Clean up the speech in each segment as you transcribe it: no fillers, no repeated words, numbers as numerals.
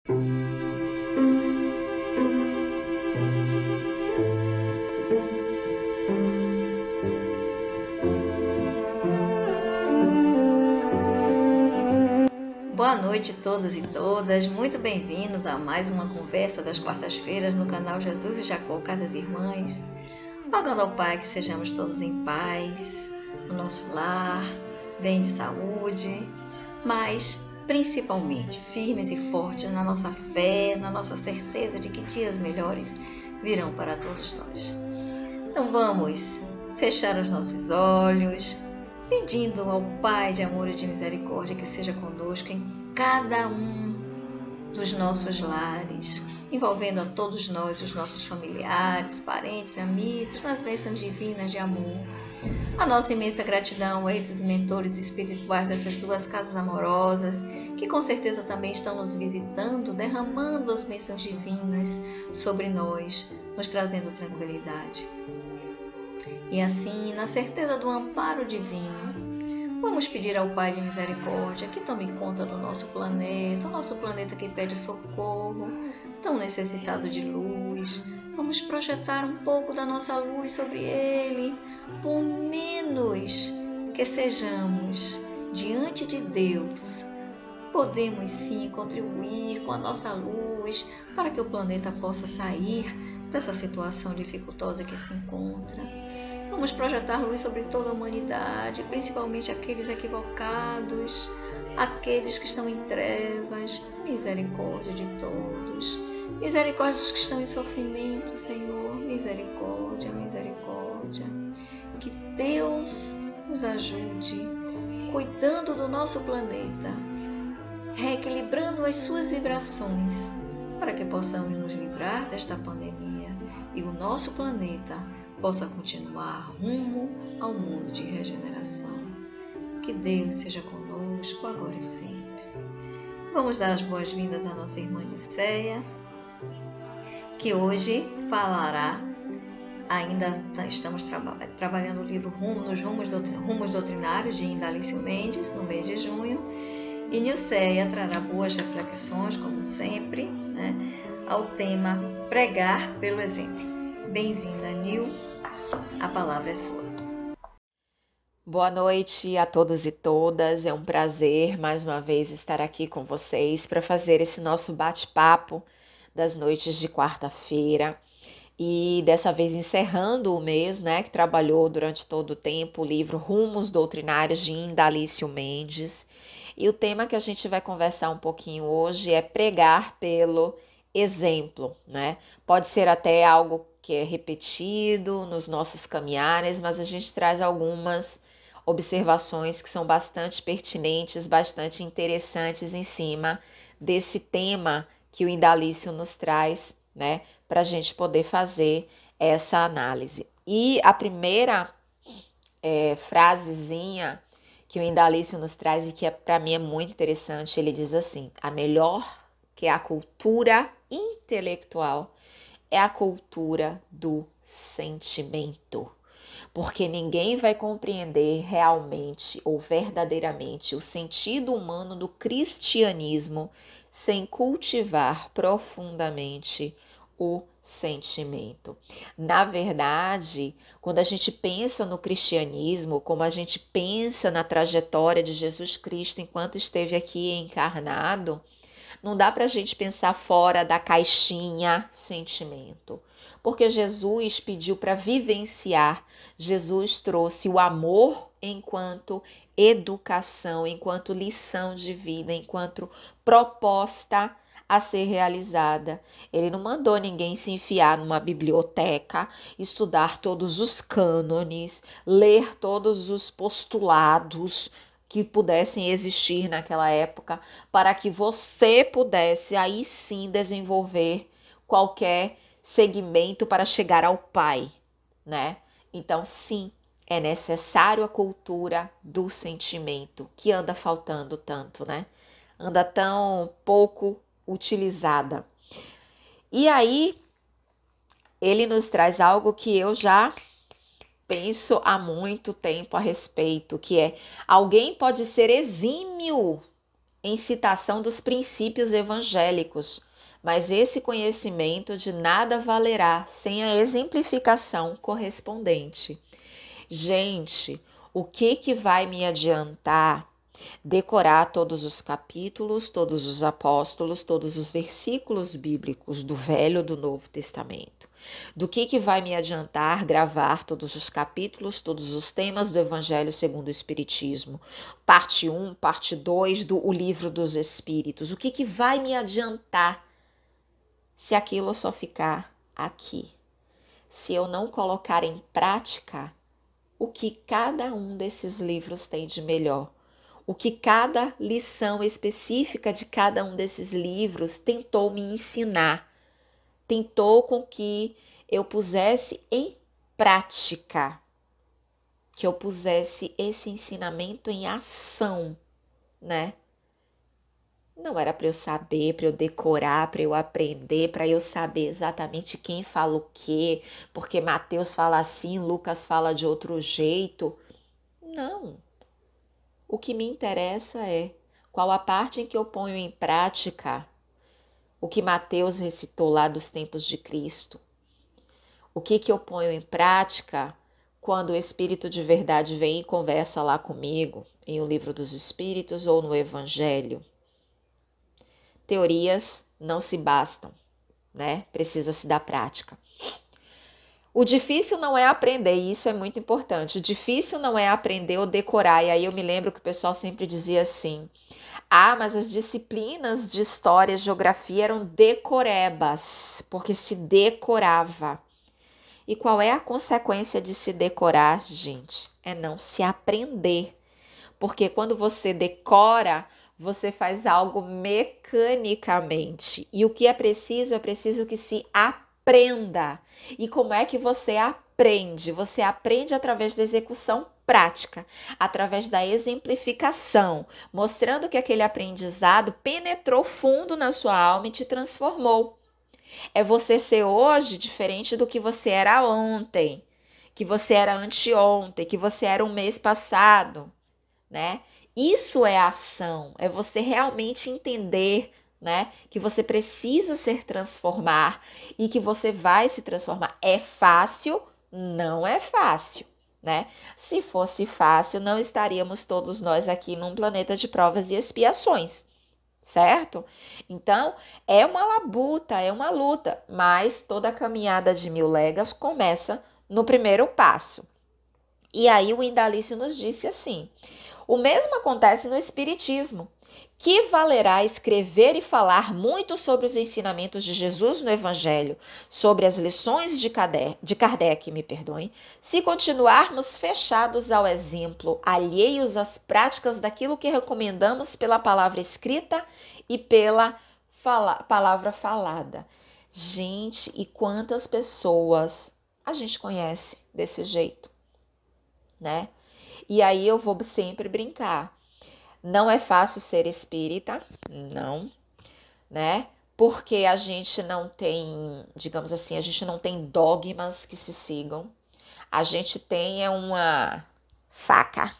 Boa noite a todos e todas, muito bem-vindos a mais uma conversa das quartas-feiras no canal Jesus e Jacó, Casas Irmãs. Rogando ao Pai que sejamos todos em paz, no nosso lar, bem de saúde, mas principalmente firmes e fortes na nossa fé, na nossa certeza de que dias melhores virão para todos nós. Então vamos fechar os nossos olhos, pedindo ao Pai de amor e de misericórdia que seja conosco em cada um dos nossos lares, envolvendo a todos nós, os nossos familiares, parentes, amigos, nas bênçãos divinas de amor. A nossa imensa gratidão a esses mentores espirituais dessas duas casas amorosas, que com certeza também estão nos visitando, derramando as bênçãos divinas sobre nós, nos trazendo tranquilidade. E assim, na certeza do amparo divino, vamos pedir ao Pai de misericórdia que tome conta do nosso planeta, o nosso planeta que pede socorro, tão necessitado de luz. Vamos projetar um pouco da nossa luz sobre ele, por menos que sejamos diante de Deus. Podemos sim contribuir com a nossa luz para que o planeta possa sair dessa situação dificultosa que se encontra. Vamos projetar luz sobre toda a humanidade, principalmente aqueles equivocados, aqueles que estão em trevas. Misericórdia de todos. Misericórdia dos que estão em sofrimento, Senhor. Misericórdia, misericórdia. Que Deus nos ajude, cuidando do nosso planeta, reequilibrando as suas vibrações, para que possamos nos livrar desta pandemia e o nosso planeta possa continuar rumo ao mundo de regeneração. Que Deus seja conosco agora e sempre. Vamos dar as boas-vindas à nossa irmã Nilceia, que hoje falará, ainda estamos trabalhando o livro Rumos Doutrinários de Indalício Mendes, no mês de junho, e Nilceia trará boas reflexões, como sempre, né, ao tema Pregar pelo Exemplo. Bem-vinda, Nil. A palavra é sua. Boa noite a todos e todas. É um prazer mais uma vez estar aqui com vocês para fazer esse nosso bate-papo das noites de quarta-feira. E dessa vez encerrando o mês, né, que trabalhou durante todo o tempo o livro Rumos Doutrinários de Indalício Mendes. E o tema que a gente vai conversar um pouquinho hoje é pregar pelo exemplo, né? Pode ser até algo que é repetido nos nossos caminhares, mas a gente traz algumas observações que são bastante pertinentes, bastante interessantes em cima desse tema que o Indalício nos traz, né, para a gente poder fazer essa análise. E a primeira frasezinha que o Indalício nos traz e que para mim é muito interessante, ele diz assim: a melhor que a cultura intelectual é a cultura do sentimento, porque ninguém vai compreender realmente ou verdadeiramente o sentido humano do cristianismo sem cultivar profundamente o sentimento. Na verdade, quando a gente pensa no cristianismo, como a gente pensa na trajetória de Jesus Cristo enquanto esteve aqui encarnado, não dá para a gente pensar fora da caixinha sentimento, porque Jesus pediu para vivenciar, Jesus trouxe o amor enquanto educação, enquanto lição de vida, enquanto proposta a ser realizada. Ele não mandou ninguém se enfiar numa biblioteca, estudar todos os cânones, ler todos os postulados que pudessem existir naquela época, para que você pudesse aí sim desenvolver qualquer segmento para chegar ao Pai, né? Então, sim, é necessário a cultura do sentimento, que anda faltando tanto, né? Anda tão pouco utilizada. E aí, ele nos traz algo que eu já penso há muito tempo a respeito, que é: alguém pode ser exímio em citação dos princípios evangélicos, mas esse conhecimento de nada valerá sem a exemplificação correspondente. Gente, o que vai me adiantar decorar todos os capítulos, todos os apóstolos, todos os versículos bíblicos do Velho e do Novo Testamento? Do que vai me adiantar gravar todos os capítulos, todos os temas do Evangelho segundo o Espiritismo? Parte 1, parte 2 do O Livro dos Espíritos. O que vai me adiantar se aquilo só ficar aqui? Se eu não colocar em prática o que cada um desses livros tem de melhor? O que cada lição específica de cada um desses livros tentou me ensinar? Tentou com que eu pusesse em prática, que eu pusesse esse ensinamento em ação, né? Não era para eu saber, para eu decorar, para eu aprender, para eu saber exatamente quem fala o quê, porque Mateus fala assim, Lucas fala de outro jeito. Não. O que me interessa é qual a parte em que eu ponho em prática o que Mateus recitou lá dos tempos de Cristo. O que eu ponho em prática quando o Espírito de verdade vem e conversa lá comigo, em O Livro dos Espíritos ou no Evangelho. Teorias não se bastam, né? Precisa-se da prática. O difícil não é aprender, e isso é muito importante. O difícil não é aprender ou decorar. E aí eu me lembro que o pessoal sempre dizia assim: ah, mas as disciplinas de história e geografia eram decorebas, porque se decorava. E qual é a consequência de se decorar, gente? É não se aprender. Porque quando você decora, você faz algo mecanicamente. E o que é preciso que se aprenda. E como é que você aprende? Você aprende através da execução prática, através da exemplificação, mostrando que aquele aprendizado penetrou fundo na sua alma e te transformou. É você ser hoje diferente do que você era ontem, que você era anteontem, que você era um mês passado, né? Isso é ação, é você realmente entender, né, que você precisa se transformar e que você vai se transformar. É fácil? Não é fácil, né? Se fosse fácil, não estaríamos todos nós aqui num planeta de provas e expiações, certo? Então, é uma labuta, é uma luta, mas toda a caminhada de 1000 léguas começa no primeiro passo. E aí o Indalício nos disse assim: o mesmo acontece no Espiritismo. Que valerá escrever e falar muito sobre os ensinamentos de Jesus no Evangelho, sobre as lições de Kardec, se continuarmos fechados ao exemplo, alheios às práticas daquilo que recomendamos pela palavra escrita e pela palavra falada. Gente, e quantas pessoas a gente conhece desse jeito, né? E aí eu vou sempre brincar. Não é fácil ser espírita, não, né? Porque a gente não tem, digamos assim, a gente não tem dogmas que se sigam. A gente tem uma faca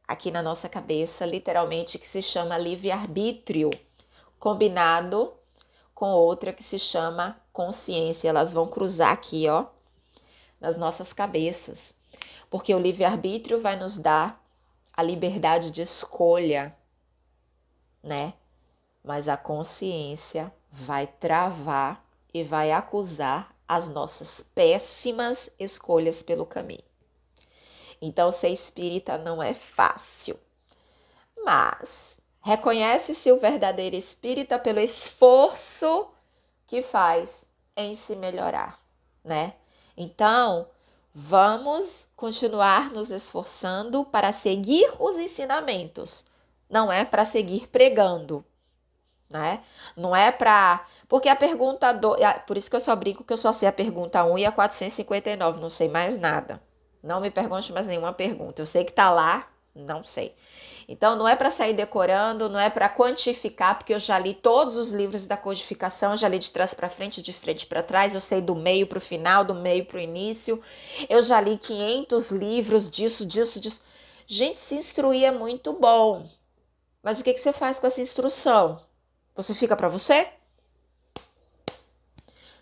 aqui na nossa cabeça, literalmente, que se chama livre-arbítrio, combinado com outra que se chama consciência. Elas vão cruzar aqui, ó, nas nossas cabeças. Porque o livre-arbítrio vai nos dar a liberdade de escolha, né? Mas a consciência vai travar e vai acusar as nossas péssimas escolhas pelo caminho. Então, ser espírita não é fácil, mas reconhece-se o verdadeiro espírita pelo esforço que faz em se melhorar, né? Então, vamos continuar nos esforçando para seguir os ensinamentos. Não é para seguir pregando, né? Não é para... Porque a pergunta... Por isso que eu só brinco que eu só sei a pergunta 1 e a 459. Não sei mais nada. Não me pergunte mais nenhuma pergunta. Eu sei que tá lá, não sei. Então, não é para sair decorando, não é para quantificar, porque eu já li todos os livros da codificação, já li de trás para frente, de frente para trás, eu sei do meio para o final, do meio para o início, eu já li 500 livros disso. Gente, se instruir é muito bom, Mas o que você faz com essa instrução? Você fica para você?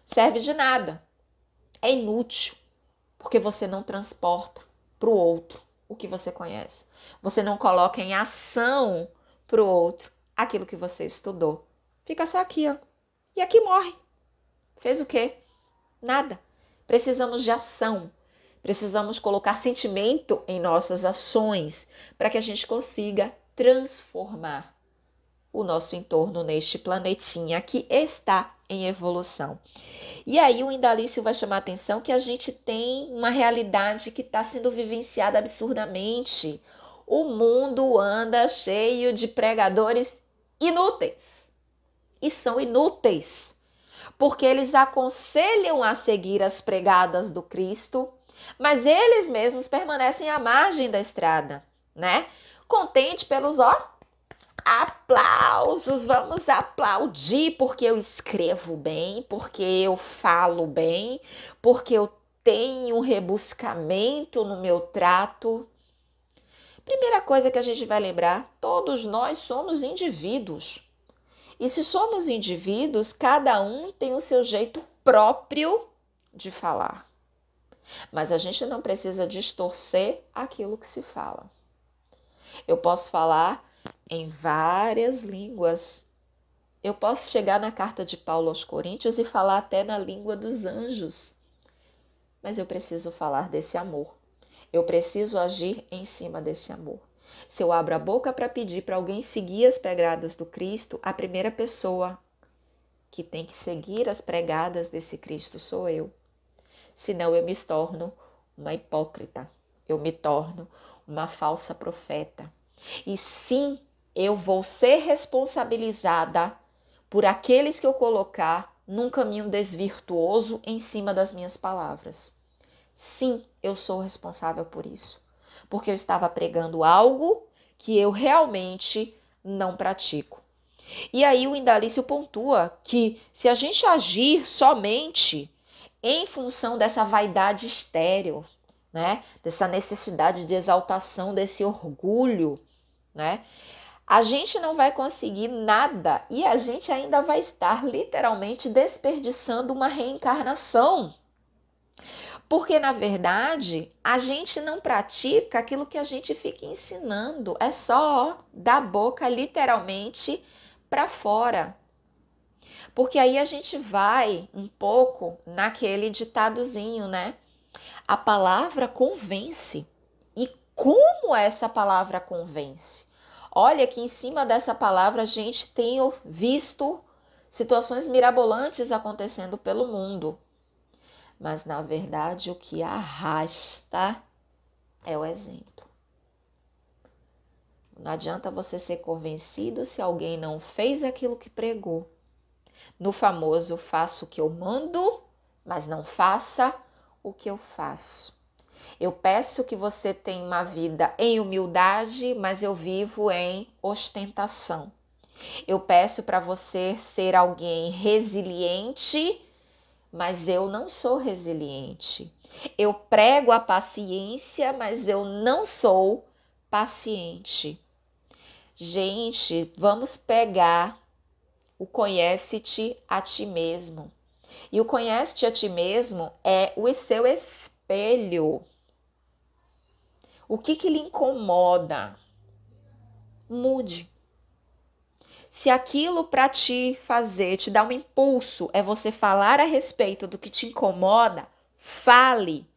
Serve de nada. É inútil, porque você não transporta para o outro o que você conhece. Você não coloca em ação para o outro aquilo que você estudou. Fica só aqui, ó. E aqui morre. Fez o quê? Nada. Precisamos de ação. Precisamos colocar sentimento em nossas ações para que a gente consiga transformar o nosso entorno neste planetinha que está em evolução. E aí o Indalício vai chamar a atenção que a gente tem uma realidade que está sendo vivenciada absurdamente. O mundo anda cheio de pregadores inúteis. E são inúteis, porque eles aconselham a seguir as pregadas do Cristo, mas eles mesmos permanecem à margem da estrada, né? Contente pelos, aplausos, vamos aplaudir porque eu escrevo bem, porque eu falo bem, porque eu tenho um rebuscamento no meu trato. Primeira coisa que a gente vai lembrar, todos nós somos indivíduos. E se somos indivíduos, cada um tem o seu jeito próprio de falar. Mas a gente não precisa distorcer aquilo que se fala. Eu posso falar em várias línguas. Eu posso chegar na carta de Paulo aos Coríntios e falar até na língua dos anjos. Mas eu preciso falar desse amor. Eu preciso agir em cima desse amor. Se eu abro a boca para pedir para alguém seguir as pegadas do Cristo, a primeira pessoa que tem que seguir as pregadas desse Cristo sou eu. Senão eu me torno uma hipócrita. Eu me torno uma falsa profeta. E sim, eu vou ser responsabilizada por aqueles que eu colocar num caminho desvirtuoso em cima das minhas palavras. Sim, eu sou responsável por isso, porque eu estava pregando algo que eu realmente não pratico. E aí o Indalício pontua que se a gente agir somente em função dessa vaidade estéril, né, dessa necessidade de exaltação, desse orgulho, né, a gente não vai conseguir nada e a gente ainda vai estar literalmente desperdiçando uma reencarnação. Porque, na verdade, a gente não pratica aquilo que a gente fica ensinando. É só da boca, literalmente, para fora. Porque aí a gente vai um pouco naquele ditadozinho, né? A palavra convence. E como essa palavra convence? Olha que em cima dessa palavra a gente tem visto situações mirabolantes acontecendo pelo mundo. Mas, na verdade, o que arrasta é o exemplo. Não adianta você ser convencido se alguém não fez aquilo que pregou. No famoso, faça o que eu mando, mas não faça o que eu faço. Eu peço que você tenha uma vida em humildade, mas eu vivo em ostentação. Eu peço para você ser alguém resiliente, mas eu não sou resiliente. Eu prego a paciência, mas eu não sou paciente. Gente, vamos pegar o conhece-te a ti mesmo. E o conhece-te a ti mesmo é o seu espelho. O que lhe incomoda? Mude. Se aquilo para te fazer, te dar um impulso, é você falar a respeito do que te incomoda, fale,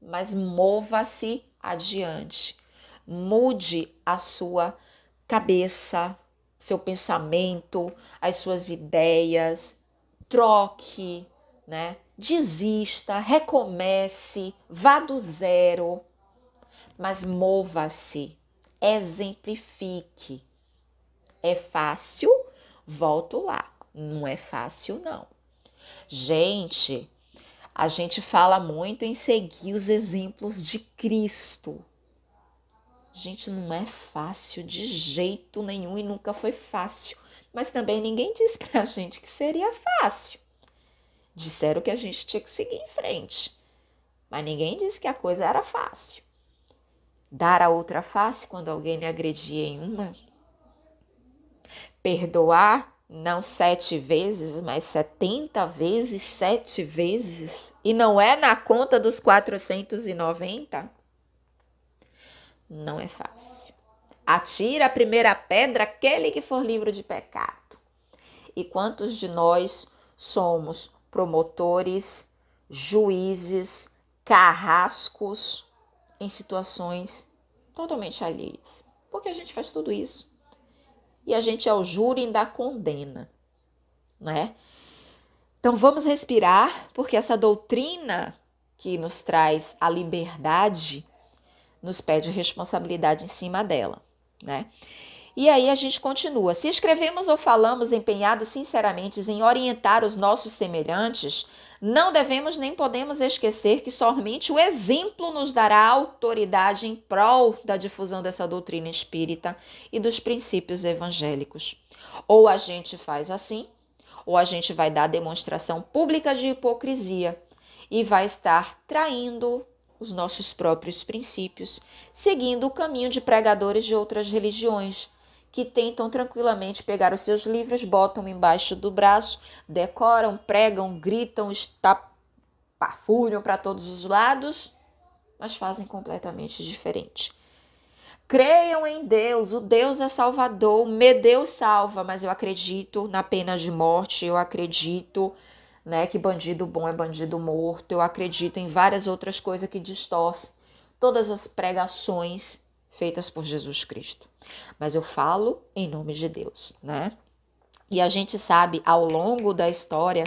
mas mova-se adiante. Mude a sua cabeça, seu pensamento, as suas ideias, troque, né? Desista, recomece, vá do zero, mas mova-se, exemplifique. É fácil? Volto lá. Não é fácil, não. Gente, a gente fala muito em seguir os exemplos de Cristo. Gente, não é fácil de jeito nenhum e nunca foi fácil. Mas também ninguém disse pra gente que seria fácil. Disseram que a gente tinha que seguir em frente. Mas ninguém disse que a coisa era fácil. Dar a outra face quando alguém lhe agredia em uma. perdoar não 7 vezes, mas 70 vezes 7 vezes, e não é na conta dos 490, não é fácil. Atira a primeira pedra aquele que for livre de pecado. E quantos de nós somos promotores, juízes, carrascos em situações totalmente alheias? Porque a gente faz tudo isso. E a gente é o júri e ainda condena, né? Então vamos respirar, porque essa doutrina que nos traz a liberdade nos pede responsabilidade em cima dela, né? E aí a gente continua. Se escrevemos ou falamos empenhados sinceramente em orientar os nossos semelhantes, não devemos nem podemos esquecer que somente o exemplo nos dará autoridade em prol da difusão dessa doutrina espírita e dos princípios evangélicos. Ou a gente faz assim, ou a gente vai dar demonstração pública de hipocrisia e vai estar traindo os nossos próprios princípios, seguindo o caminho de pregadores de outras religiões, que tentam tranquilamente pegar os seus livros, botam embaixo do braço, decoram, pregam, gritam, estapafúriam para todos os lados, mas fazem completamente diferente. Creiam em Deus, o Deus é salvador, me Deus salva, mas eu acredito na pena de morte, eu acredito, né, que bandido bom é bandido morto, eu acredito em várias outras coisas que distorcem todas as pregações feitas por Jesus Cristo. Mas eu falo em nome de Deus, né? E a gente sabe ao longo da história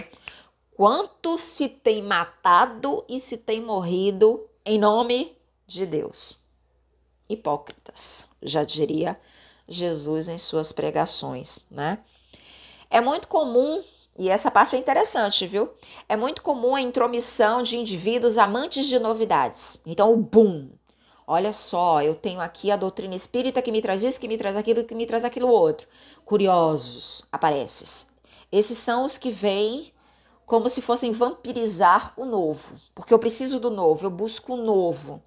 quanto se tem matado e se tem morrido em nome de Deus. Hipócritas, já diria Jesus em suas pregações, né? É muito comum, e essa parte é interessante, viu? É muito comum a intromissão de indivíduos amantes de novidades. Então, o boom. Olha só, eu tenho aqui a doutrina espírita que me traz isso, que me traz aquilo outro. Curiosos, aparecem. Esses são os que vêm como se fossem vampirizar o novo. Porque eu preciso do novo, eu busco o novo.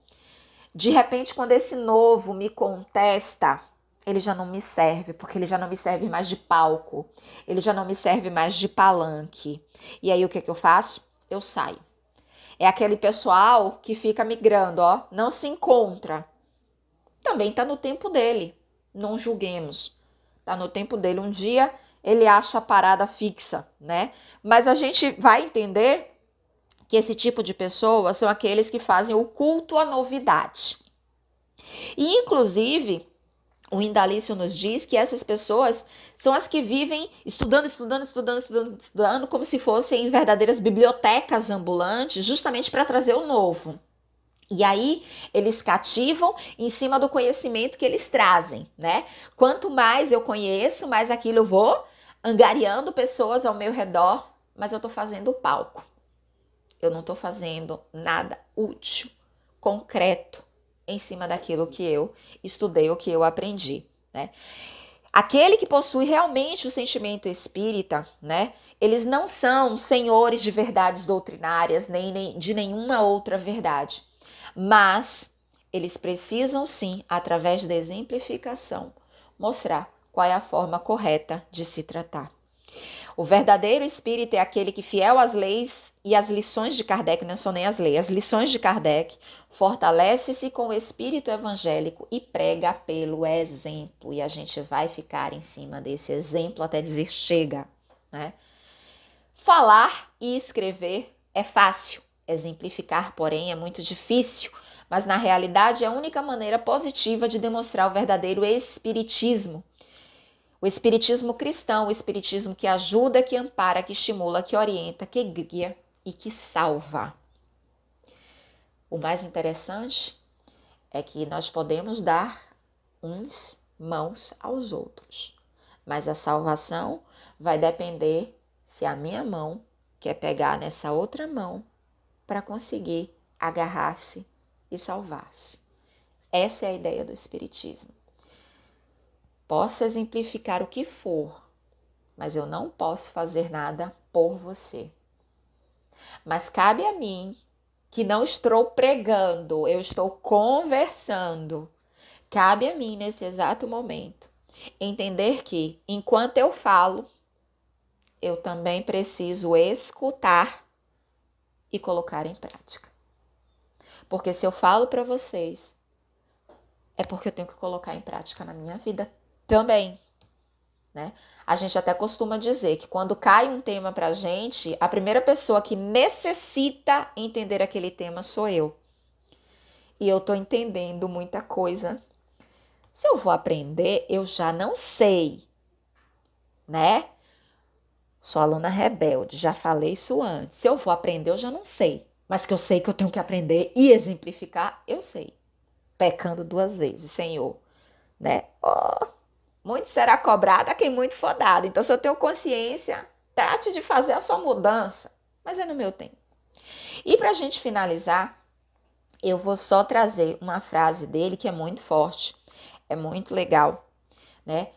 De repente, quando esse novo me contesta, ele já não me serve, porque ele já não me serve mais de palco. Ele já não me serve mais de palanque. E aí, o que eu faço? Eu saio. É aquele pessoal que fica migrando, ó, não se encontra. Também está no tempo dele, não julguemos. Está no tempo dele. Um dia ele acha a parada fixa, né? Mas a gente vai entender que esse tipo de pessoas são aqueles que fazem o culto à novidade. E, inclusive, o Indalício nos diz que essas pessoas são as que vivem estudando, como se fossem verdadeiras bibliotecas ambulantes, justamente para trazer o novo. E aí, eles cativam em cima do conhecimento que eles trazem, né? Quanto mais eu conheço, mais aquilo eu vou angariando pessoas ao meu redor, mas eu estou fazendo palco. Eu não estou fazendo nada útil, concreto, em cima daquilo que eu estudei, o que eu aprendi, né? Aquele que possui realmente o sentimento espírita, né? Eles não são senhores de verdades doutrinárias, nem de nenhuma outra verdade. Mas eles precisam sim, através da exemplificação, mostrar qual é a forma correta de se tratar. O verdadeiro espírita é aquele que, fiel às leis e às lições de Kardec, não são nem as leis, as lições de Kardec, fortalece-se com o espírito evangélico e prega pelo exemplo. E a gente vai ficar em cima desse exemplo até dizer chega, né? Falar e escrever é fácil, exemplificar, porém, é muito difícil. Mas na realidade é a única maneira positiva de demonstrar o verdadeiro espiritismo. O espiritismo cristão, o espiritismo que ajuda, que ampara, que estimula, que orienta, que guia e que salva. O mais interessante é que nós podemos dar uns mãos aos outros, mas a salvação vai depender se a minha mão quer pegar nessa outra mão para conseguir agarrar-se e salvar-se. Essa é a ideia do espiritismo. Posso exemplificar o que for, mas eu não posso fazer nada por você. Mas cabe a mim, que não estou pregando, eu estou conversando. Cabe a mim, nesse exato momento, Entender que, enquanto eu falo, eu também preciso escutar e colocar em prática. Porque se eu falo para vocês, é porque eu tenho que colocar em prática na minha vida também, né? A gente até costuma dizer que quando cai um tema pra gente, a primeira pessoa que necessita entender aquele tema sou eu. E eu tô entendendo muita coisa. Se eu vou aprender, eu já não sei, né? Sou aluna rebelde, já falei isso antes. Se eu vou aprender, eu já não sei. Mas que eu sei que eu tenho que aprender e exemplificar, eu sei. Pecando 2 vezes, Senhor, né? Oh, muito será cobrado a quem muito for dado. Então, se eu tenho consciência, trate de fazer a sua mudança. Mas é no meu tempo. E para a gente finalizar, eu vou só trazer uma frase dele que é muito forte. É muito legal, né?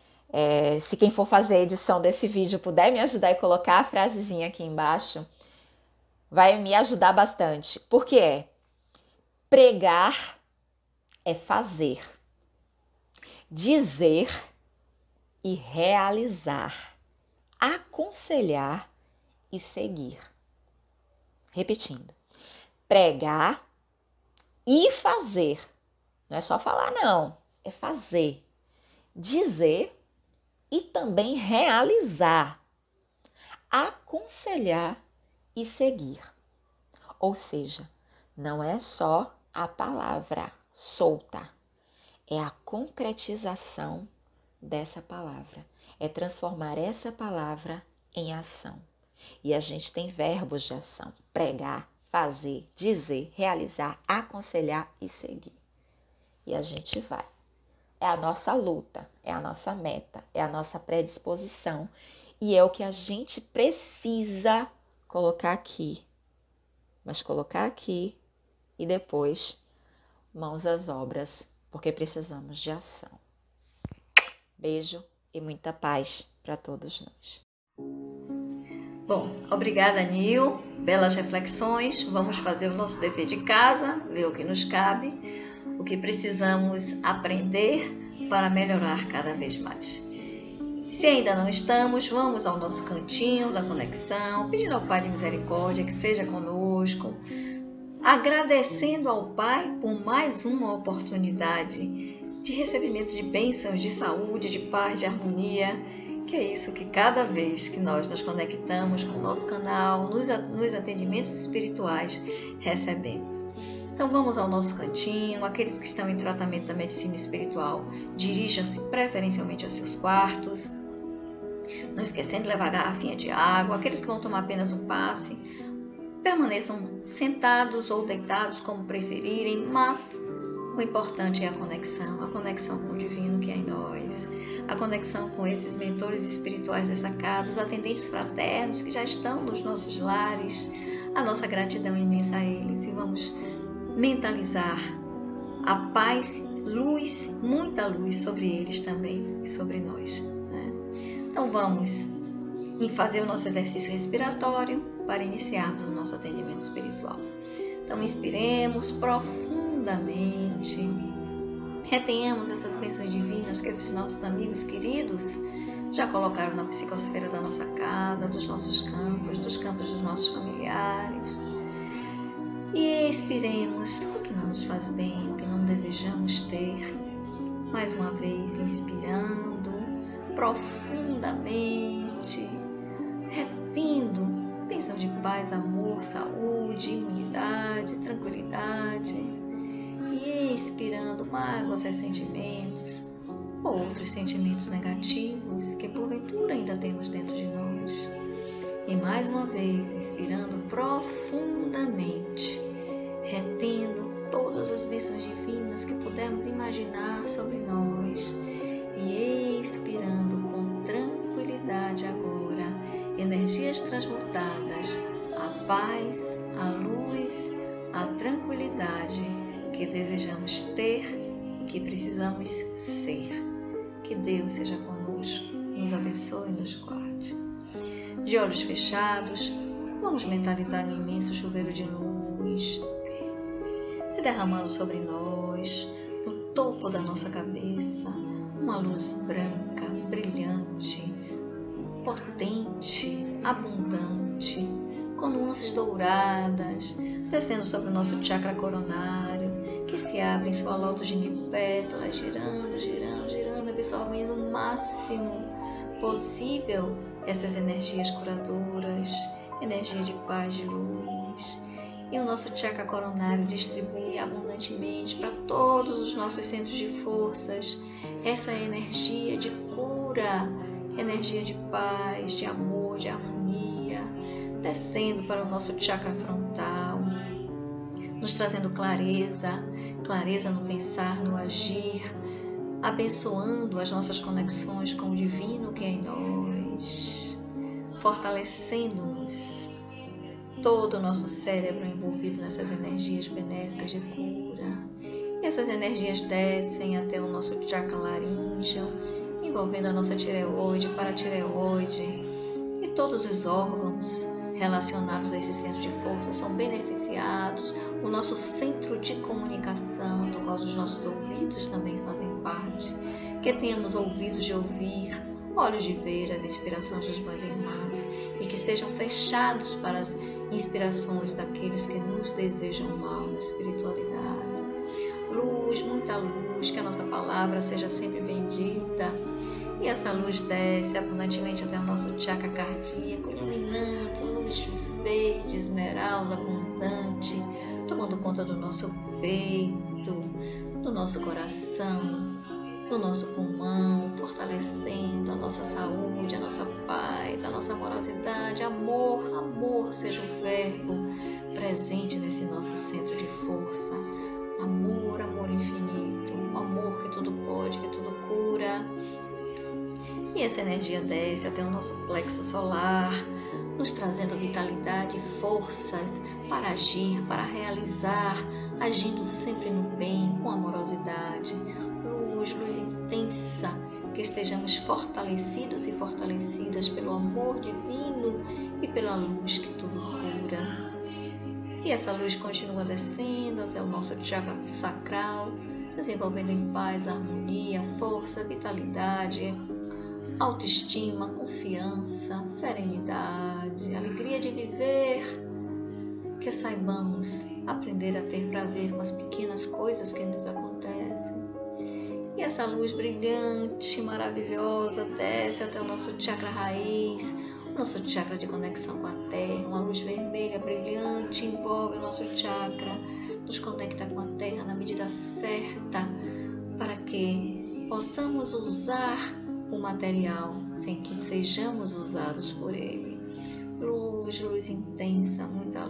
Se quem for fazer a edição desse vídeo puder me ajudar e colocar a frasezinha aqui embaixo, vai me ajudar bastante. Porque pregar é fazer, dizer e realizar, aconselhar e seguir. Repetindo, pregar e fazer. Não é só falar, não. É fazer, dizer e também realizar, aconselhar e seguir. Ou seja, não é só a palavra solta, é a concretização dessa palavra, é transformar essa palavra em ação. E a gente tem verbos de ação: pregar, fazer, dizer, realizar, aconselhar e seguir. E a gente vai. É a nossa luta, é a nossa meta, é a nossa predisposição e é o que a gente precisa colocar aqui. Mas colocar aqui e depois mãos às obras, porque precisamos de ação. Beijo e muita paz para todos nós. Bom, obrigada, Nil. Belas reflexões. Vamos fazer o nosso dever de casa, ver o que nos cabe, o que precisamos aprender para melhorar cada vez mais. Se ainda não estamos, vamos ao nosso cantinho da conexão, pedindo ao Pai de Misericórdia que seja conosco, agradecendo ao Pai por mais uma oportunidade de recebimento de bênçãos, de saúde, de paz, de harmonia, que é isso que cada vez que nós nos conectamos com o nosso canal, nos atendimentos espirituais, recebemos. Então vamos ao nosso cantinho. Aqueles que estão em tratamento da medicina espiritual, dirijam-se preferencialmente aos seus quartos, não esquecendo de levar a garrafinha de água. Aqueles que vão tomar apenas um passe, permaneçam sentados ou deitados, como preferirem, mas o importante é a conexão com o divino que é em nós, a conexão com esses mentores espirituais dessa casa, os atendentes fraternos que já estão nos nossos lares, a nossa gratidão imensa a eles. E vamos mentalizar a paz, luz, muita luz sobre eles também e sobre nós, né? Então vamos fazer o nosso exercício respiratório para iniciarmos o nosso atendimento espiritual. Então inspiremos profundamente, retenhamos essas bênçãos divinas que esses nossos amigos queridos já colocaram na psicosfera da nossa casa, dos nossos campos, dos campos dos nossos familiares. E expiremos o que não nos faz bem, o que não desejamos ter. Mais uma vez, inspirando profundamente, retendo bênção de paz, amor, saúde, imunidade, tranquilidade. E expirando mágoas, ressentimentos, outros sentimentos negativos que porventura ainda temos dentro de nós. E mais uma vez, inspirando profundamente, retendo todas as bênçãos divinas que pudermos imaginar sobre nós e expirando com tranquilidade agora, energias transmutadas, a paz, a luz, a tranquilidade que desejamos ter e que precisamos ser. Que Deus seja conosco, nos abençoe e nos guarde. De olhos fechados, vamos mentalizar um imenso chuveiro de luz se derramando sobre nós, no topo da nossa cabeça, uma luz branca, brilhante, potente, abundante, com nuances douradas, descendo sobre o nosso chakra coronário, que se abre em sua lótus de mil pétalas, girando, girando, girando, absorvendo o máximo possível essas energias curadoras, energia de paz, de luz. E o nosso chakra coronário distribui abundantemente para todos os nossos centros de forças essa energia de cura, energia de paz, de amor, de harmonia, descendo para o nosso chakra frontal, nos trazendo clareza, clareza no pensar, no agir, abençoando as nossas conexões com o divino que é em nós, fortalecendo-nos, todo o nosso cérebro envolvido nessas energias benéficas de cura. E essas energias descem até o nosso chakra laríngeo, envolvendo a nossa tireoide, paratireoide, e todos os órgãos relacionados a esse centro de força são beneficiados. O nosso centro de comunicação, do qual os nossos ouvidos também fazem parte, que tenhamos ouvidos de ouvir, olhos de ver as inspirações dos bons irmãos e que estejam fechados para as inspirações daqueles que nos desejam mal na espiritualidade. Luz, muita luz, que a nossa palavra seja sempre bendita. E essa luz desce abundantemente até o nosso chakra cardíaco, iluminando, luz verde, esmeralda, abundante, tomando conta do nosso peito, do nosso coração, do nosso pulmão, fortalecendo a nossa saúde, a nossa paz, a nossa amorosidade. Amor, amor seja o verbo presente nesse nosso centro de força. Amor, amor infinito, um amor que tudo pode, que tudo cura. E essa energia desce até o nosso plexo solar, nos trazendo vitalidade e forças para agir, para realizar, agindo sempre no bem, com amorosidade. Luz, luz intensa, que estejamos fortalecidos e fortalecidas pelo amor divino e pela luz que tudo cura. E essa luz continua descendo até o nosso chakra sacral, nos envolvendo em paz, harmonia, força, vitalidade, autoestima, confiança, serenidade, alegria de viver, que saibamos aprender a ter prazer com as pequenas coisas que nos acontecem. E essa luz brilhante, maravilhosa, desce até o nosso chakra raiz, o nosso chakra de conexão com a terra. Uma luz vermelha brilhante envolve o nosso chakra, nos conecta com a terra na medida certa, para que possamos usar o material sem que sejamos usados por ele. Luz, luz intensa, muita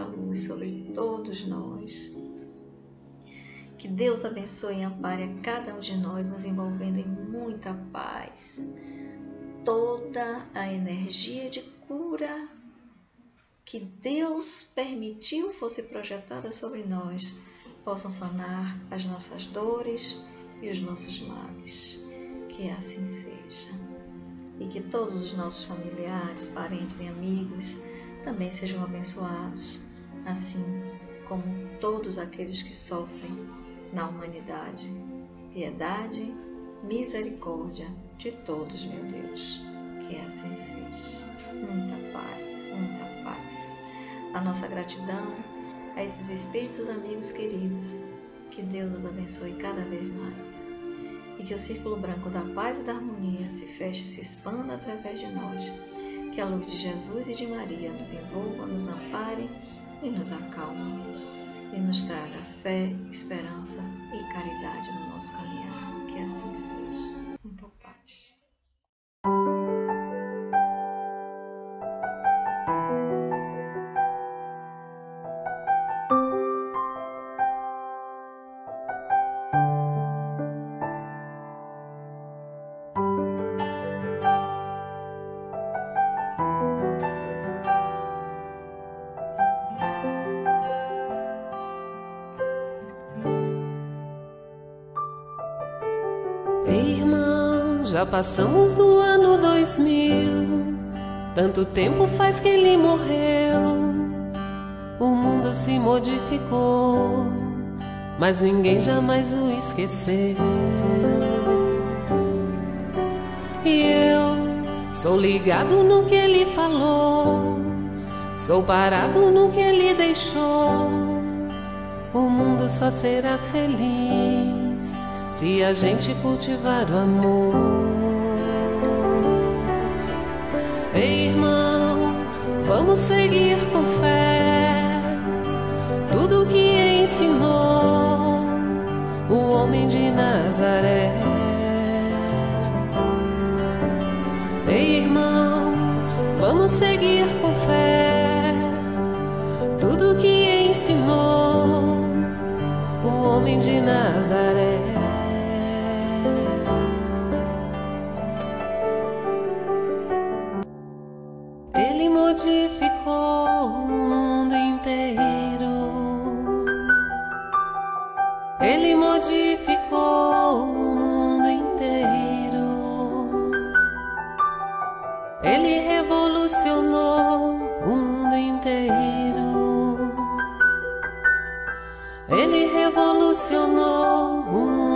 luz sobre todos nós. Que Deus abençoe e ampare a cada um de nós, nos envolvendo em muita paz. Toda a energia de cura que Deus permitiu fosse projetada sobre nós, possam sanar as nossas dores e os nossos males. Que assim seja. E que todos os nossos familiares, parentes e amigos também sejam abençoados, assim como todos aqueles que sofrem na humanidade. Piedade, misericórdia de todos, meu Deus. Que assim seja. Muita paz, muita paz. A nossa gratidão a esses espíritos amigos queridos. Que Deus os abençoe cada vez mais. E que o círculo branco da paz e da harmonia se feche e se expanda através de nós. Que a luz de Jesus e de Maria nos envolva, nos ampare e nos acalme. E nos traga fé, esperança e caridade no nosso caminhar. Que assim seja. Muita paz. Irmão, já passamos do ano 2000. Tanto tempo faz que ele morreu. O mundo se modificou, mas ninguém jamais o esqueceu. E eu sou ligado no que ele falou, sou parado no que ele deixou. O mundo só será feliz se a gente cultivar o amor. Ei, irmão, vamos seguir com fé tudo que ensinou o homem de Nazaré. Ei, irmão, vamos seguir com fé tudo que ensinou o homem de Nazaré. Ele modificou o mundo inteiro. Ele modificou o mundo inteiro. Ele revolucionou o mundo inteiro. Ele revolucionou o mundo